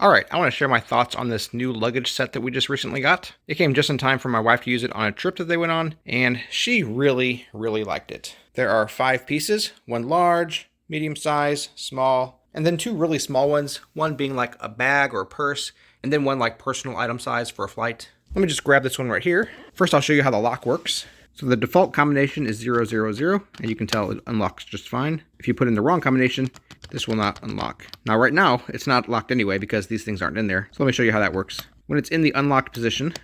Alright, I want to share my thoughts on this new luggage set that we just recently got. It came just in time for my wife to use it on a trip that they went on, and she really liked it. There are 5 pieces, one large, medium size, small, and then 2 really small ones, one being like a bag or a purse, and then one like personal item size for a flight. Let me just grab this one right here. First, I'll show you how the lock works. So the default combination is 000, and you can tell it unlocks just fine. If you put in the wrong combination, this will not unlock. Now right now, it's not locked anyway because these things aren't in there. So let me show you how that works. When it's in the unlocked position,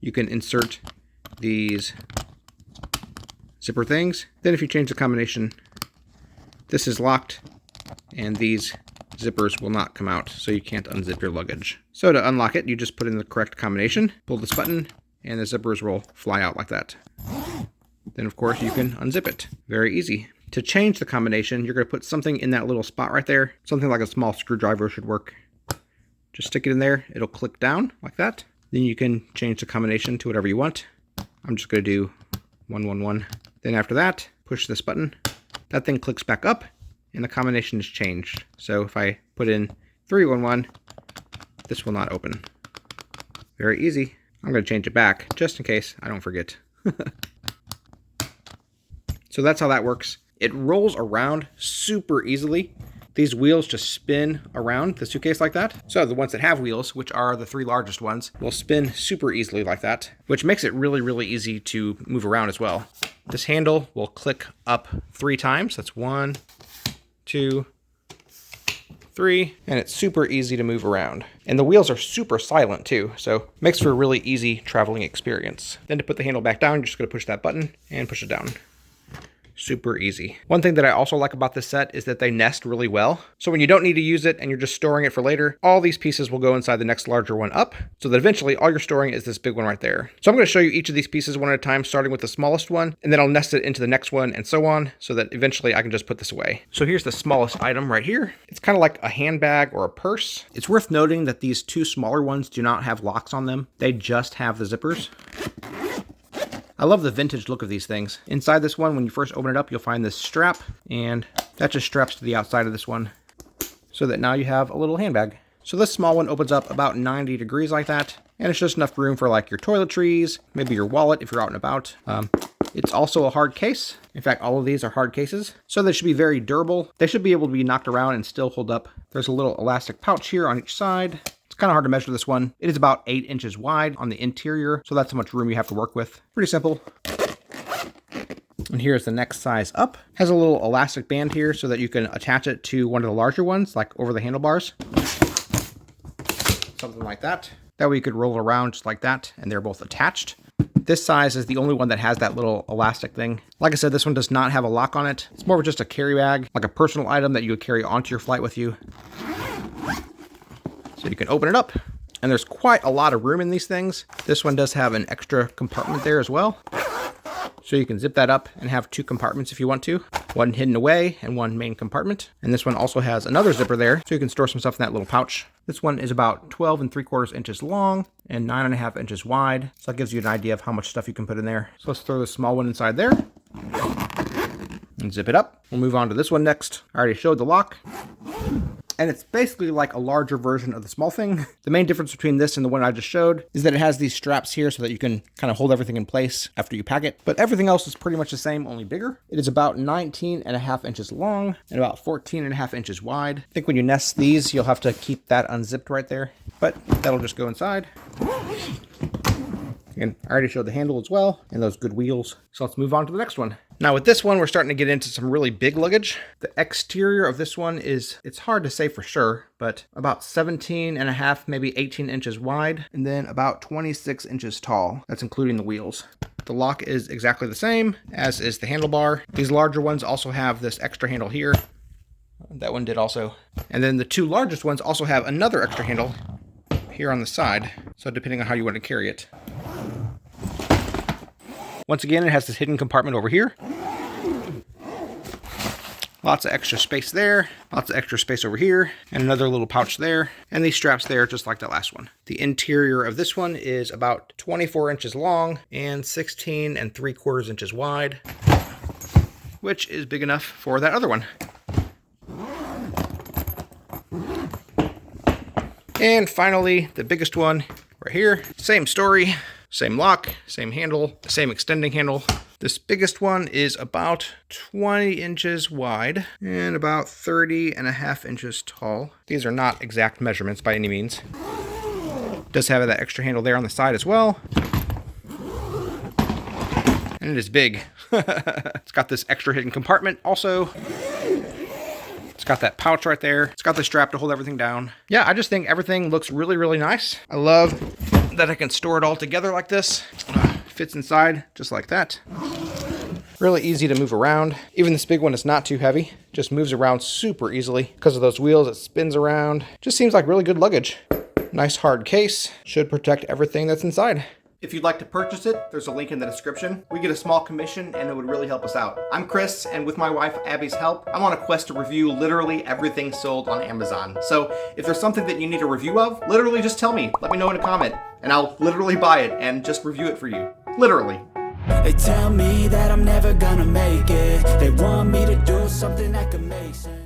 you can insert these zipper things. Then if you change the combination, this is locked and these zippers will not come out, so you can't unzip your luggage. So to unlock it, you just put in the correct combination, pull this button, and the zippers will fly out like that. Then of course you can unzip it. Very easy. To change the combination, you're going to put something in that little spot right there. Something like a small screwdriver should work. Just stick it in there. It'll click down like that. Then you can change the combination to whatever you want. I'm just going to do 111. Then after that, push this button. That thing clicks back up and the combination is changed. So if I put in 311, this will not open. Very easy. I'm going to change it back just in case I don't forget. So that's how that works. It rolls around super easily. These wheels just spin around the suitcase like that. So the ones that have wheels, which are the 3 largest ones, will spin super easily like that, which makes it really easy to move around as well. This handle will click up 3 times. That's 1, 2, 3, and it's super easy to move around. And the wheels are super silent too, so makes for a really easy traveling experience. Then to put the handle back down, you're just going to push that button and push it down. Super easy. One thing that I also like about this set is that they nest really well. So when you don't need to use it and you're just storing it for later, all these pieces will go inside the next larger one up, so that eventually all you're storing is this big one right there. So I'm going to show you each of these pieces one at a time, starting with the smallest one, and then I'll nest it into the next one and so on, so that eventually I can just put this away. So here's the smallest item right here. It's kind of like a handbag or a purse. It's worth noting that these 2 smaller ones do not have locks on them. They just have the zippers. I love the vintage look of these things. Inside this one, when you first open it up, you'll find this strap, and that just straps to the outside of this one, so that now you have a little handbag. So this small one opens up about 90 degrees like that, and it's just enough room for like your toiletries, maybe your wallet if you're out and about. It's also a hard case. In fact, all of these are hard cases, so they should be very durable. They should be able to be knocked around and still hold up. There's a little elastic pouch here on each side. It's kind of hard to measure this one. It is about 8 inches wide on the interior, so that's how much room you have to work with. Pretty simple. And here's the next size up. Has a little elastic band here so that you can attach it to one of the larger ones, like over the handlebars. Something like that. That way you could roll it around just like that, and they're both attached. This size is the only one that has that little elastic thing. Like I said, this one does not have a lock on it. It's more of just a carry bag, like a personal item that you would carry onto your flight with you. So you can open it up, and there's quite a lot of room in these things. This one does have an extra compartment there as well. So you can zip that up and have 2 compartments if you want to. One hidden away and one main compartment. And this one also has another zipper there, so you can store some stuff in that little pouch. This one is about 12 3/4 inches long and 9.5 inches wide. So that gives you an idea of how much stuff you can put in there. So let's throw the small one inside there and zip it up. We'll move on to this one next. I already showed the lock. And it's basically like a larger version of the small thing. The main difference between this and the one I just showed is that it has these straps here so that you can kind of hold everything in place after you pack it. But everything else is pretty much the same, only bigger. It is about 19.5 inches long and about 14.5 inches wide. I think when you nest these, you'll have to keep that unzipped right there, but that'll just go inside. And I already showed the handle as well and those good wheels. So let's move on to the next one. Now with this one, we're starting to get into some really big luggage. The exterior of this one is, it's hard to say for sure, but about 17.5, maybe 18 inches wide, and then about 26 inches tall. That's including the wheels. The lock is exactly the same, as is the handlebar. These larger ones also have this extra handle here. That one did also. And then the 2 largest ones also have another extra handle here on the side. So depending on how you want to carry it. Once again, it has this hidden compartment over here. Lots of extra space there, lots of extra space over here, and another little pouch there, and these straps there just like that last one. The interior of this one is about 24 inches long and 16 3/4 inches wide, which is big enough for that other one. And finally, the biggest one right here. Same story, same lock, same handle, same extending handle. This biggest one is about 20 inches wide and about 30.5 inches tall. These are not exact measurements by any means. It does have that extra handle there on the side as well. And it is big. It's got this extra hidden compartment also. It's got that pouch right there. It's got the strap to hold everything down. Yeah, I just think everything looks really, really nice. I love that I can store it all together like this. Fits inside just like that. Really easy to move around. Even this big one is not too heavy. Just moves around super easily. Because of those wheels, it spins around. Just seems like really good luggage. Nice hard case. Should protect everything that's inside. If you'd like to purchase it, there's a link in the description. We get a small commission and it would really help us out. I'm Chris, and with my wife Abby's help, I'm on a quest to review literally everything sold on Amazon. So if there's something that you need a review of, literally just tell me. Let me know in a comment, and I'll literally buy it and just review it for you. Literally. They tell me that I'm never gonna make it. They want me to do something that can make sense.